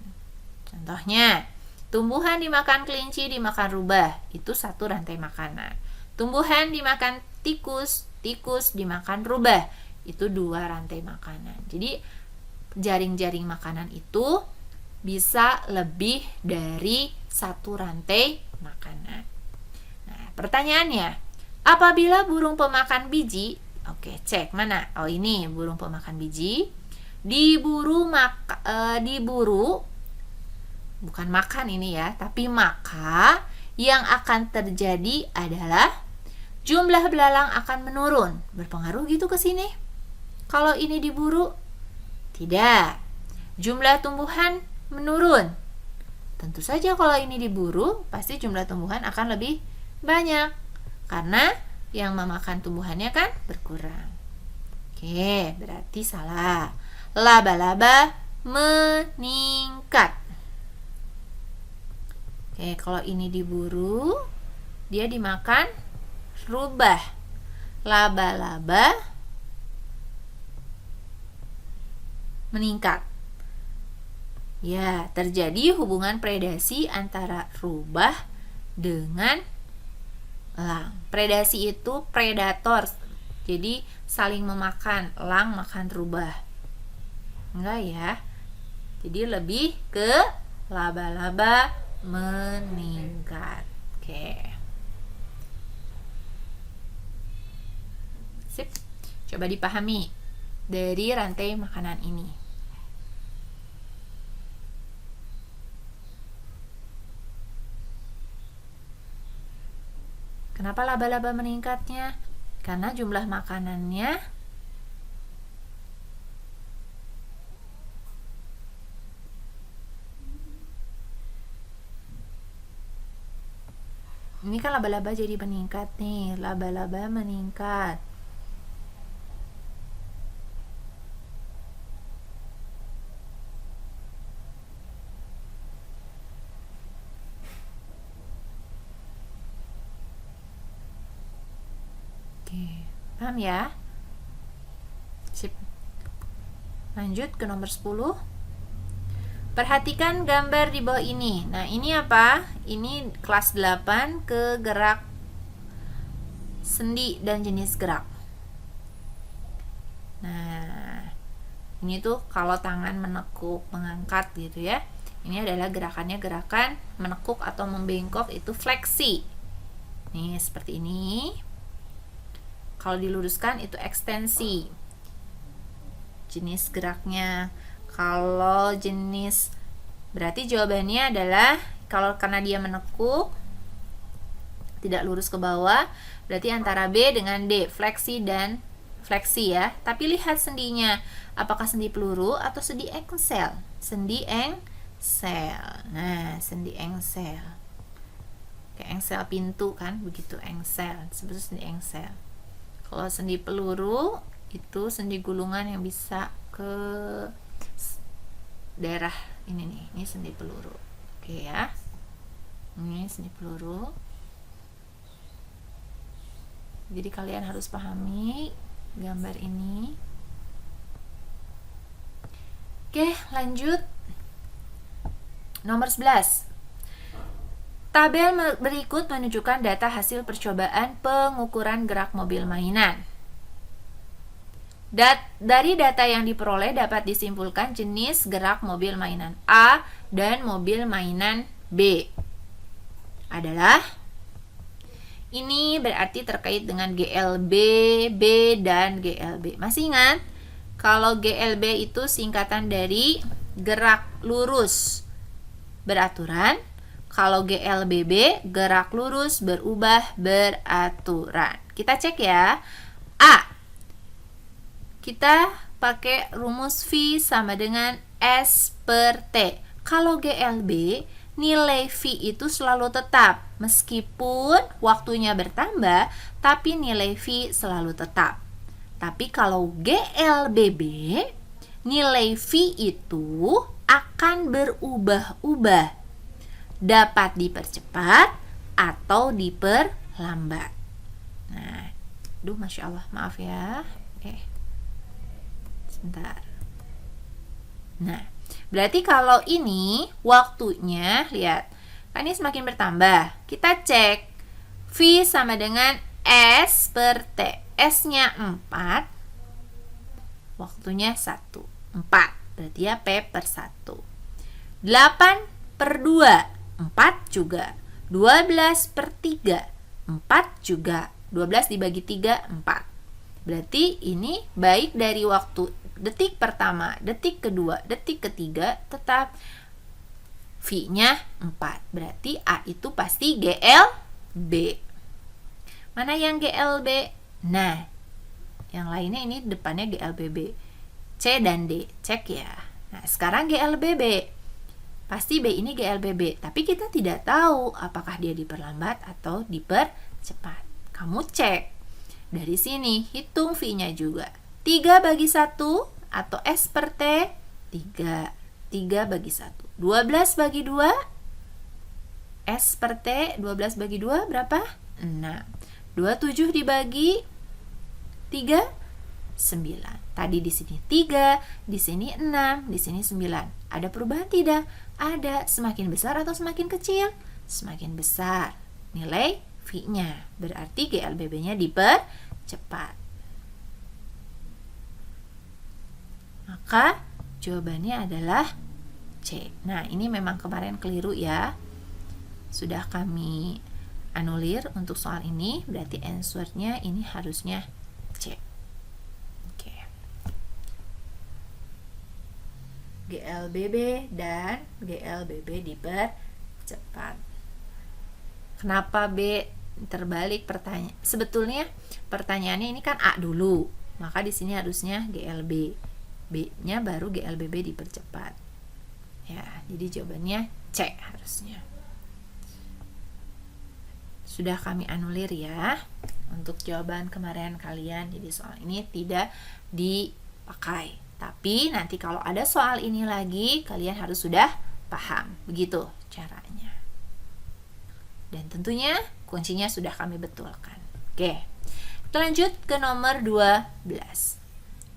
Contohnya, tumbuhan dimakan kelinci, dimakan rubah, itu satu rantai makanan. Tumbuhan dimakan tikus, tikus dimakan rubah, itu 2 rantai makanan. Jadi jaring-jaring makanan itu bisa lebih dari 1 rantai makanan. Nah, pertanyaannya, apabila burung pemakan biji, oke, cek mana? Oh, ini burung pemakan biji diburu bukan makan ini ya, tapi maka yang akan terjadi adalah jumlah belalang akan menurun. Berpengaruh gitu ke sini? Kalau ini diburu? Tidak. Jumlah tumbuhan menurun. Tentu saja kalau ini diburu, pasti jumlah tumbuhan akan lebih banyak. Karena yang memakan tumbuhannya kan berkurang. Oke, berarti salah. Laba-laba meningkat. Oke, kalau ini diburu, dia dimakan rubah. Laba-laba meningkat. Ya, terjadi hubungan predasi antara rubah dengan elang. Predasi itu predator. Jadi saling memakan, elang makan rubah. Enggak ya. Jadi lebih ke laba-laba meningkat. Oke. Sip. Coba dipahami dari rantai makanan ini. Kenapa laba-laba meningkatnya? Karena jumlah makanannya ini kan laba-laba jadi meningkat nih. Laba-laba meningkat. Paham ya? Sip. Lanjut ke nomor 10. Perhatikan gambar di bawah ini. Nah, ini apa? Ini kelas 8 ke gerak sendi dan jenis gerak. Nah, ini tuh kalau tangan menekuk, mengangkat gitu ya. Ini adalah gerakannya gerakan menekuk atau membengkok, itu fleksi. Nih, seperti ini. Kalau diluruskan itu ekstensi. Jenis geraknya. Kalau jenis, berarti jawabannya adalah kalau karena dia menekuk tidak lurus ke bawah, berarti antara B dengan D, fleksi dan fleksi ya. Tapi lihat sendinya, apakah sendi peluru atau sendi engsel? Sendi engsel. Nah, sendi engsel. Kayak engsel pintu kan, begitu engsel, disebut sendi engsel. Kalau sendi peluru itu sendi gulungan yang bisa ke daerah ini nih, ini sendi peluru. Oke ya. Ini sendi peluru. Jadi kalian harus pahami gambar ini. Oke, lanjut. Nomor 11. Tabel berikut menunjukkan data hasil percobaan pengukuran gerak mobil mainan. Dari data yang diperoleh dapat disimpulkan jenis gerak mobil mainan A dan mobil mainan B adalah, ini berarti terkait dengan GLB, B, dan GLB. Masih ingat? Kalau GLB itu singkatan dari gerak lurus beraturan. Kalau GLBB, gerak lurus berubah beraturan. Kita cek ya. A. Kita pakai rumus V sama dengan S per T. Kalau GLB, nilai V itu selalu tetap. Meskipun waktunya bertambah, tapi nilai V selalu tetap. Tapi kalau GLBB, nilai V itu akan berubah-ubah. Dapat dipercepat atau diperlambat. Nah, Masya Allah, maaf ya. Sebentar. Nah, berarti kalau ini waktunya, lihat, kan ini semakin bertambah. Kita cek V sama dengan S per T. S-nya 4, waktunya 1. 4, berarti ya P per 1. 8 per 2, 4 juga. 12 per 3, 4 juga. 12 dibagi 3, 4. Berarti ini baik dari waktu detik pertama, detik kedua, detik ketiga, tetap V-nya 4. Berarti A itu pasti GLB. Mana yang GLB? Nah, yang lainnya ini depannya GLBB. C dan D, cek ya. Nah, sekarang GLBB. Pasti B ini GLBB, tapi kita tidak tahu apakah dia diperlambat atau dipercepat. Kamu cek. Dari sini, hitung V-nya juga. 3 bagi 1 atau S per T, 3. 3 bagi 1. 12 bagi 2, S per T, 12 bagi 2 berapa? 6. 27 dibagi 3, 9. Tadi di sini 3, di sini 6, di sini 9. Ada perubahan tidak? Ada. Semakin besar atau semakin kecil? Semakin besar. Nilai V-nya. Berarti GLBB-nya dipercepat. Maka jawabannya adalah C. Nah, ini memang kemarin keliru ya. Sudah kami anulir untuk soal ini, berarti answer-nya ini harusnya C. Oke. GLBB dan GLBB dipercepat. Kenapa B terbalik pertanyaan? Sebetulnya pertanyaannya ini kan A dulu, maka di sini harusnya GLB. B-nya baru GLBB dipercepat. Ya, jadi jawabannya C harusnya. Sudah kami anulir ya untuk jawaban kemarin kalian. Jadi soal ini tidak dipakai. Tapi nanti kalau ada soal ini lagi, kalian harus sudah paham. Begitu caranya. Dan tentunya kuncinya sudah kami betulkan. Oke. Kita lanjut ke nomor 12.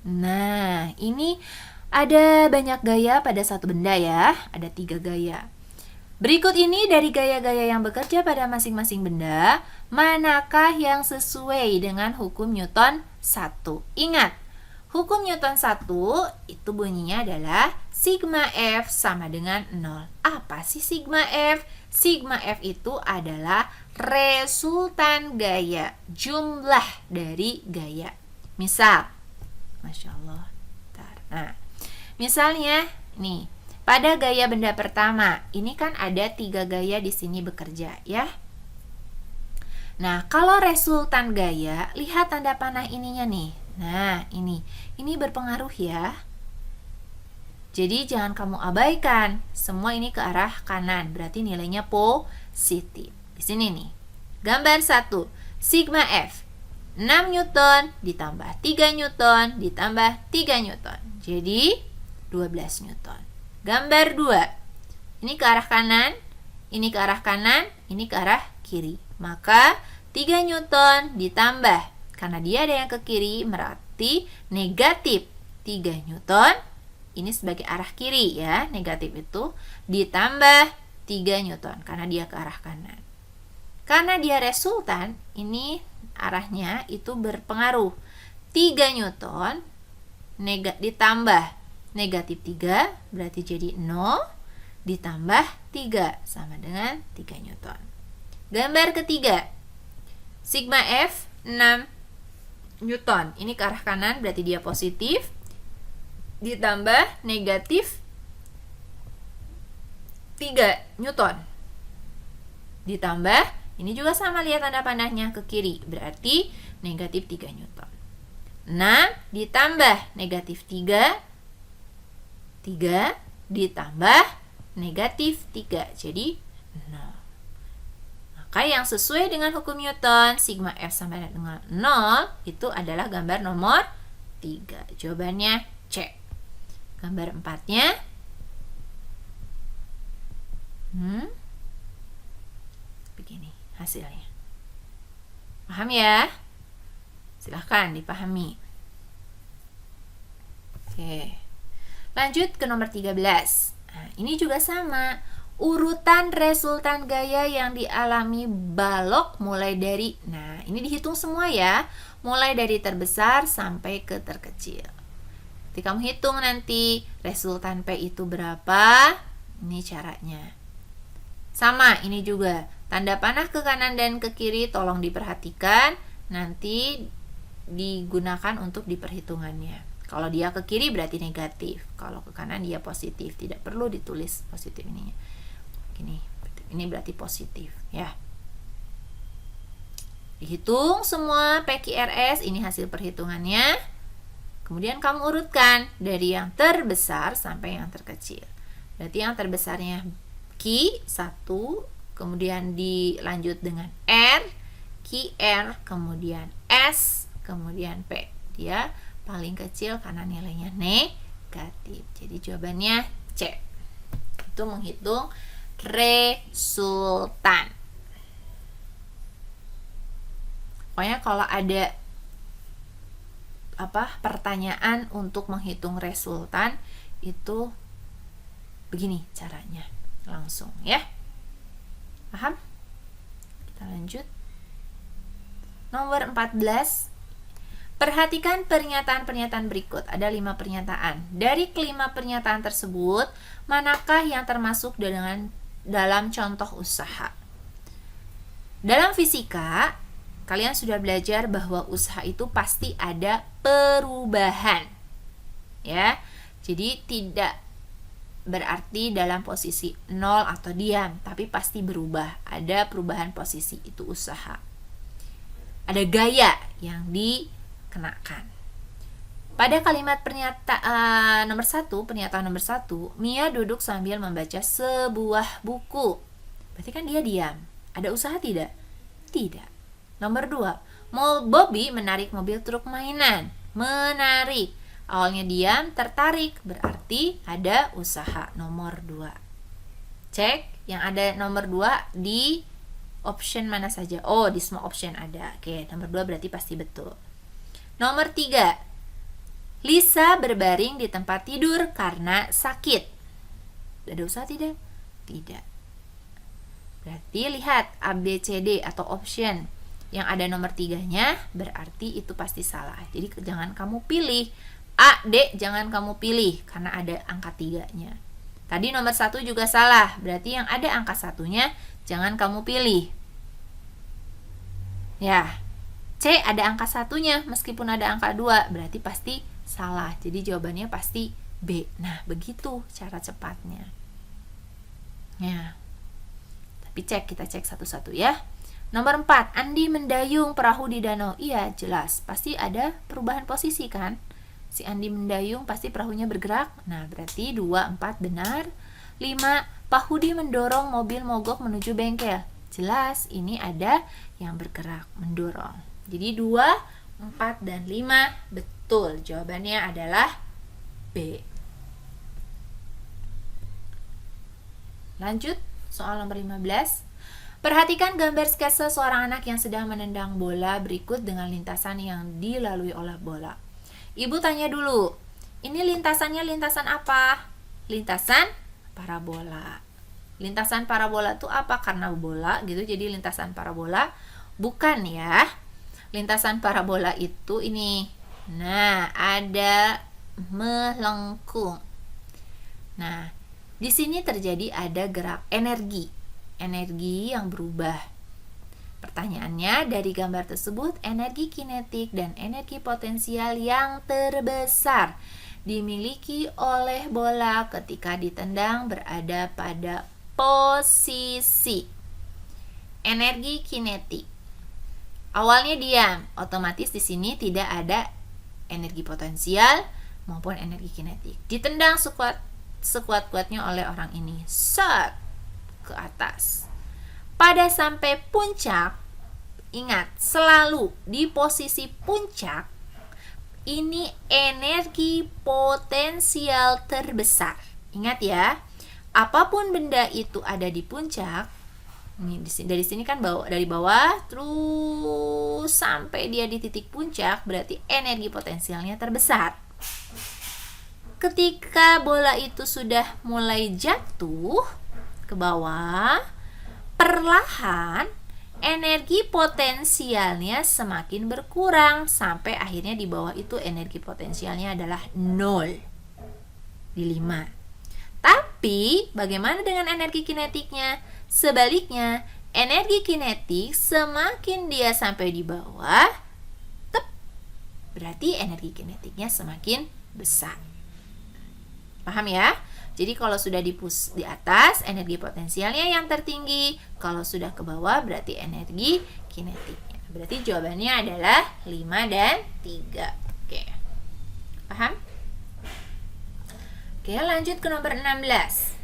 Nah, ini ada banyak gaya pada satu benda ya. Ada 3 gaya. Berikut ini dari gaya-gaya yang bekerja pada masing-masing benda, manakah yang sesuai dengan hukum Newton 1? Ingat, hukum Newton 1 itu bunyinya adalah sigma F sama dengan 0. Apa sih sigma F? Sigma F itu adalah resultan gaya, jumlah dari gaya. Misal, Masya Allah. Nah, misalnya nih, pada gaya benda pertama, ini kan ada 3 gaya di sini bekerja ya. Nah, kalau resultan gaya, lihat tanda panah ininya nih. Nah, ini berpengaruh ya. Jadi jangan kamu abaikan. Semua ini ke arah kanan, berarti nilainya positif. Di sini nih. Gambar 1, sigma F 6 Newton ditambah 3 Newton ditambah 3 Newton. Jadi 12 Newton. Gambar 2. Ini ke arah kanan, ini ke arah kanan, ini ke arah kiri. Maka 3 Newton ditambah, karena dia ada yang ke kiri, berarti negatif 3 Newton. Ini sebagai arah kiri ya, negatif itu ditambah 3 Newton, karena dia ke arah kanan. Karena dia resultan, ini arahnya itu berpengaruh. 3 Newton ditambah negatif 3 berarti jadi 0 ditambah 3 sama dengan 3 Newton. Gambar ketiga, sigma F 6 Newton. Ini ke arah kanan berarti dia positif, ditambah negatif 3 Newton. Ditambah, ini juga sama, lihat tanda panahnya ke kiri, berarti negatif 3 Newton. 6 ditambah negatif 3 ditambah negatif 3, jadi 0. Maka yang sesuai dengan hukum Newton, sigma F sama dengan 0, itu adalah gambar nomor 3. Jawabannya C. Gambar 4-nya. Begini hasilnya. Paham ya? Silahkan dipahami. Oke. Lanjut ke nomor 13. Nah, ini juga sama. Urutan resultan gaya yang dialami balok mulai dari, nah ini dihitung semua ya, mulai dari terbesar sampai ke terkecil. Jadi kamu hitung nanti resultan P itu berapa. Ini caranya. Sama, ini juga tanda panah ke kanan dan ke kiri tolong diperhatikan, nanti digunakan untuk diperhitungannya. Kalau dia ke kiri berarti negatif, kalau ke kanan dia positif. Tidak perlu ditulis positif ininya. Ini berarti positif ya. Dihitung semua PQRS, ini hasil perhitungannya. Kemudian kamu urutkan dari yang terbesar sampai yang terkecil. Berarti yang terbesarnya Q 1, kemudian dilanjut dengan R, QR, kemudian S, kemudian P. Dia paling kecil karena nilainya negatif. Jadi jawabannya C. Itu menghitung resultan. Pokoknya kalau ada pertanyaan untuk menghitung resultan itu begini caranya. Langsung ya. Paham? Kita lanjut. Nomor 14. Perhatikan pernyataan-pernyataan berikut. Ada 5 pernyataan. Dari kelima pernyataan tersebut, manakah yang termasuk dalam contoh usaha? Dalam fisika, kalian sudah belajar bahwa usaha itu pasti ada perubahan. Ya. Jadi tidak berarti dalam posisi 0 atau diam, tapi pasti berubah. Ada perubahan posisi, itu usaha. Ada gaya yang dikenakan. Pada kalimat pernyataan nomor 1, Mia duduk sambil membaca sebuah buku. Berarti kan dia diam. Ada usaha tidak? Tidak. Nomor 2, Bobby menarik mobil truk mainan. Menarik. Awalnya diam, tertarik. Berarti ada usaha. Nomor 2. Cek yang ada nomor 2 di Option mana saja? Oh, di semua option ada. Oke, nomor 2 berarti pasti betul. Nomor 3. Lisa berbaring di tempat tidur karena sakit. Ada usaha tidak? Tidak. Berarti lihat A, B, C, D atau option yang ada nomor 3-nya, berarti itu pasti salah. Jadi jangan kamu pilih A, D, jangan kamu pilih karena ada angka 3-nya. Tadi nomor 1 juga salah, berarti yang ada angka 1-nya jangan kamu pilih. Ya, C ada angka 1-nya meskipun ada angka 2, berarti pasti salah. Jadi jawabannya pasti B. Nah, begitu cara cepatnya. Ya. Tapi kita cek satu-satu ya. Nomor 4, Andi mendayung perahu di danau. Iya, jelas. Pasti ada perubahan posisi kan? Si Andi mendayung pasti perahunya bergerak. Nah, berarti 2, 4 benar. 5, Pak Hudi mendorong mobil mogok menuju bengkel. Jelas, ini ada yang bergerak, mendorong. Jadi 2, 4, dan 5 betul. Jawabannya adalah B. Lanjut, soal nomor 15. Perhatikan gambar sketsa seorang anak yang sedang menendang bola berikut dengan lintasan yang dilalui oleh bola. Ibu tanya dulu, ini lintasannya lintasan apa? Lintasan parabola. Lintasan parabola itu apa? Karena bola gitu, jadi lintasan parabola. Bukan ya. Lintasan parabola itu ini. Nah, ada melengkung. Nah, di sini terjadi ada gerak energi yang berubah. Pertanyaannya, dari gambar tersebut, energi kinetik dan energi potensial yang terbesar dimiliki oleh bola ketika ditendang berada pada posisi. Energi kinetik. Awalnya diam, otomatis di sini tidak ada energi potensial maupun energi kinetik. Ditendang sekuat-kuatnya oleh orang ini. Set ke atas. Pada sampai puncak, ingat, selalu di posisi puncak, ini energi potensial terbesar. Ingat ya, apapun benda itu ada di puncak, ini dari sini kan dari bawah terus sampai dia di titik puncak, berarti energi potensialnya terbesar. Ketika bola itu sudah mulai jatuh ke bawah, perlahan energi potensialnya semakin berkurang sampai akhirnya di bawah itu energi potensialnya adalah 0 di 5. Tapi bagaimana dengan energi kinetiknya? Sebaliknya, energi kinetik semakin dia sampai di bawah, berarti energi kinetiknya semakin besar. Paham ya? Jadi kalau sudah di atas, energi potensialnya yang tertinggi. Kalau sudah ke bawah, berarti energi kinetiknya. Berarti jawabannya adalah 5 dan 3. Oke. Paham? Oke, lanjut ke nomor 16.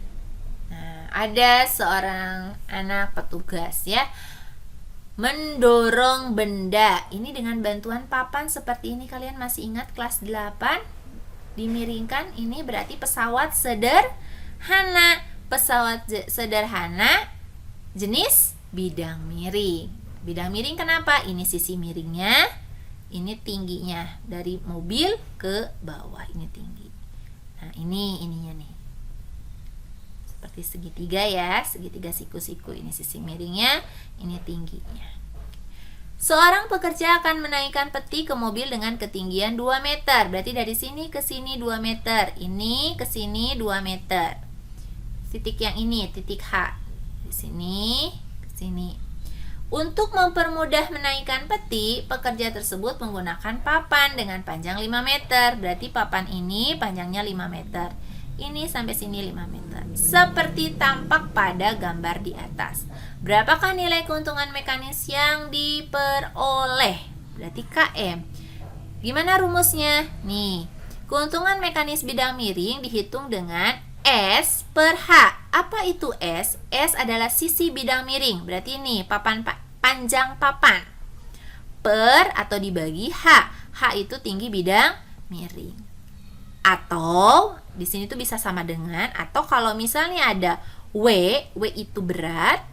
Nah, ada seorang anak petugas ya, mendorong benda. Ini dengan bantuan papan seperti ini. Kalian masih ingat kelas 8? Dimiringkan, ini berarti pesawat sederhana. Pesawat sederhana jenis bidang miring. Bidang miring kenapa? Ini sisi miringnya, ini tingginya dari mobil ke bawah, ini tinggi. Nah, ininya nih. Seperti segitiga ya, segitiga siku-siku. Ini sisi miringnya, ini tingginya. Seorang pekerja akan menaikkan peti ke mobil dengan ketinggian 2 meter. Berarti dari sini ke sini 2 meter. Ini ke sini 2 meter. Titik yang ini, titik H. Di sini, ke sini. Untuk mempermudah menaikkan peti, pekerja tersebut menggunakan papan dengan panjang 5 meter. Berarti papan ini panjangnya 5 meter. Ini sampai sini 5 meter. Seperti tampak pada gambar di atas. Berapakah nilai keuntungan mekanis yang diperoleh? Berarti KM. Gimana rumusnya? Nih, keuntungan mekanis bidang miring dihitung dengan S per H. Apa itu S? S adalah sisi bidang miring. Berarti ini panjang papan. Per atau dibagi H. H itu tinggi bidang miring. Atau di sini tuh bisa sama dengan, atau kalau misalnya ada W itu berat,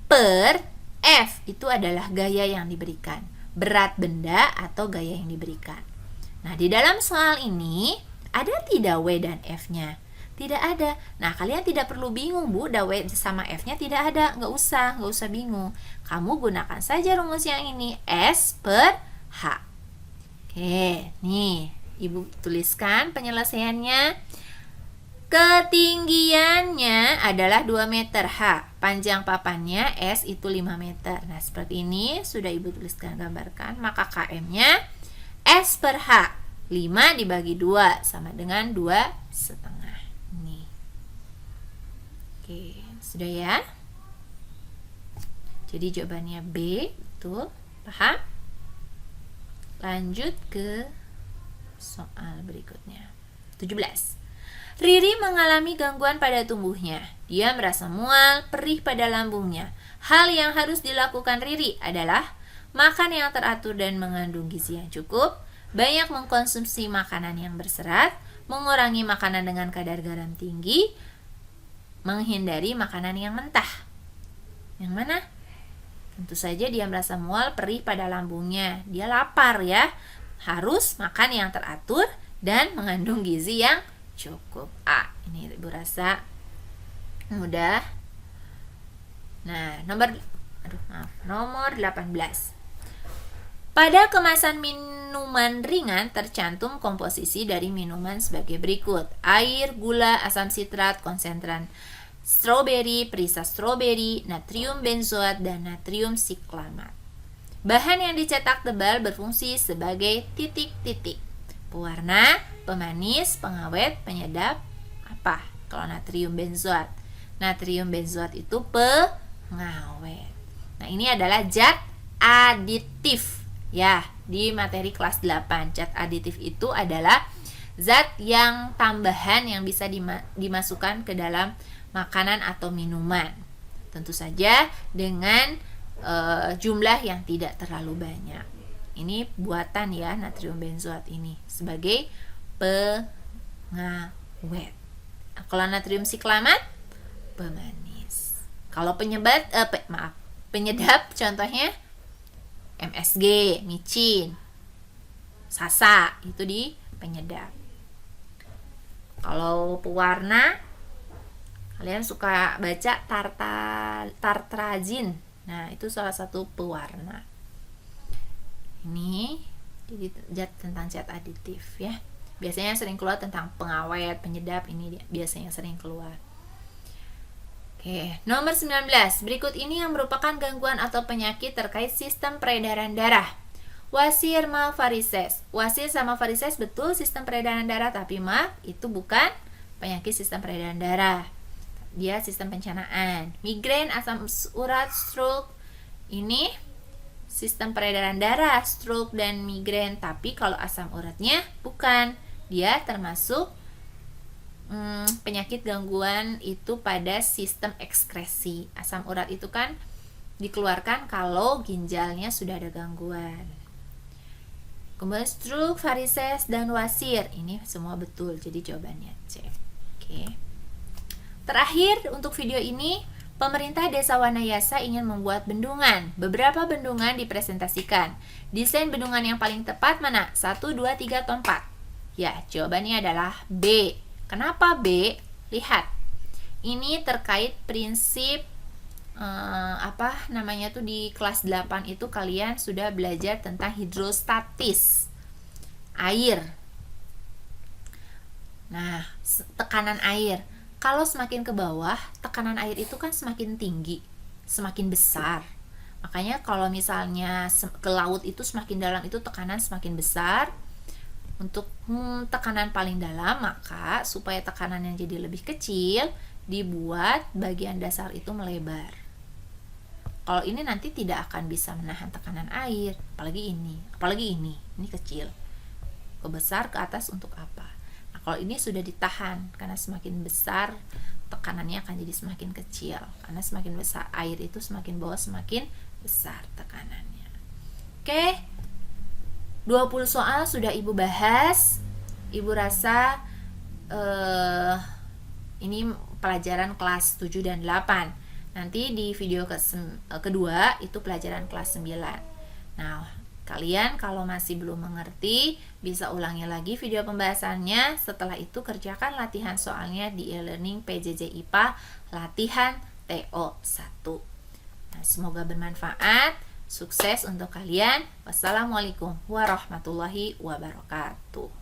per F itu adalah gaya yang diberikan, berat benda atau gaya yang diberikan. Nah, di dalam soal ini ada tidak W dan F-nya? Tidak ada. Nah, kalian tidak perlu bingung, Bu, W sama F-nya tidak ada. Nggak usah bingung. Kamu gunakan saja rumus yang ini, S per H. Oke, nih, Ibu tuliskan penyelesaiannya. Ketinggiannya adalah 2 meter H. Panjang papannya S itu 5 meter. Nah, seperti ini sudah Ibu tuliskan, gambarkan. Maka KM-nya S per H. 5 dibagi 2 sama dengan 2,5. Nih. Oke, sudah ya? Jadi jawabannya B, betul. Paham? Lanjut ke soal berikutnya. 17. Riri mengalami gangguan pada tumbuhnya. Dia merasa mual, perih pada lambungnya. Hal yang harus dilakukan Riri adalah makan yang teratur dan mengandung gizi yang cukup, banyak mengkonsumsi makanan yang berserat, mengurangi makanan dengan kadar garam tinggi, menghindari makanan yang mentah. Yang mana? Tentu saja dia merasa mual, perih pada lambungnya. Dia lapar ya. Harus makan yang teratur dan mengandung gizi yang cukup. Ini Ibu rasa mudah. Nah, nomor 18. Pada kemasan minuman ringan tercantum komposisi dari minuman sebagai berikut: air, gula, asam sitrat, konsentran stroberi, perisa stroberi, natrium benzoat, dan natrium siklamat. Bahan yang dicetak tebal berfungsi sebagai titik-titik. Pewarna, pemanis, pengawet, penyedap. Apa kalau natrium benzoat? Natrium benzoat itu pengawet. Nah, ini adalah zat aditif. Ya, di materi kelas 8, zat aditif itu adalah zat yang tambahan yang bisa dimasukkan ke dalam makanan atau minuman. Tentu saja dengan jumlah yang tidak terlalu banyak. Ini buatan ya, natrium benzoat ini sebagai pengawet. Kalau natrium siklamat, pemanis. Kalau penyedap contohnya MSG, micin, sasa, itu di penyedap. Kalau pewarna, kalian suka baca tartrazin. Nah, itu salah satu pewarna. Ini jadi tentang zat aditif ya. Biasanya sering keluar tentang pengawet, penyedap, ini biasanya sering keluar. Oke, nomor 19. Berikut ini yang merupakan gangguan atau penyakit terkait sistem peredaran darah. Wasir sama varises. Wasir sama varises betul sistem peredaran darah, tapi maaf, itu bukan penyakit sistem peredaran darah. Dia sistem pencernaan. Migrain, asam urat, stroke, ini sistem peredaran darah, stroke dan migrain. Tapi kalau asam uratnya bukan, dia termasuk penyakit gangguan itu pada sistem ekskresi. Asam urat itu kan dikeluarkan kalau ginjalnya sudah ada gangguan. Kemudian stroke, varises, dan wasir, ini semua betul, jadi jawabannya C. Oke. Terakhir untuk video ini, pemerintah Desa Wanayasa ingin membuat bendungan. Beberapa bendungan dipresentasikan. Desain bendungan yang paling tepat mana? 1, 2, 3, atau 4? Ya, jawabannya adalah B. Kenapa B? Lihat. Ini terkait prinsip di kelas 8 itu kalian sudah belajar tentang hidrostatis. Air. Nah, tekanan air. Kalau semakin ke bawah, tekanan air itu kan semakin tinggi, semakin besar. Makanya kalau misalnya ke laut itu semakin dalam itu tekanan semakin besar. Untuk tekanan paling dalam, maka supaya tekanan yang jadi lebih kecil, dibuat bagian dasar itu melebar. Kalau ini nanti tidak akan bisa menahan tekanan air, apalagi ini kecil. Kebesar ke atas untuk apa? Nah, kalau ini sudah ditahan, karena semakin besar tekanannya akan jadi semakin kecil. Karena semakin besar air itu semakin bawah semakin besar tekanannya. Oke. 20 soal sudah Ibu bahas. Ibu rasa ini pelajaran kelas 7 dan 8. Nanti di video kedua itu pelajaran kelas 9. Nah, kalian kalau masih belum mengerti, bisa ulangi lagi video pembahasannya. Setelah itu kerjakan latihan soalnya di e-learning PJJ IPA latihan TO1. Nah, semoga bermanfaat. Sukses untuk kalian. Wassalamualaikum warahmatullahi wabarakatuh.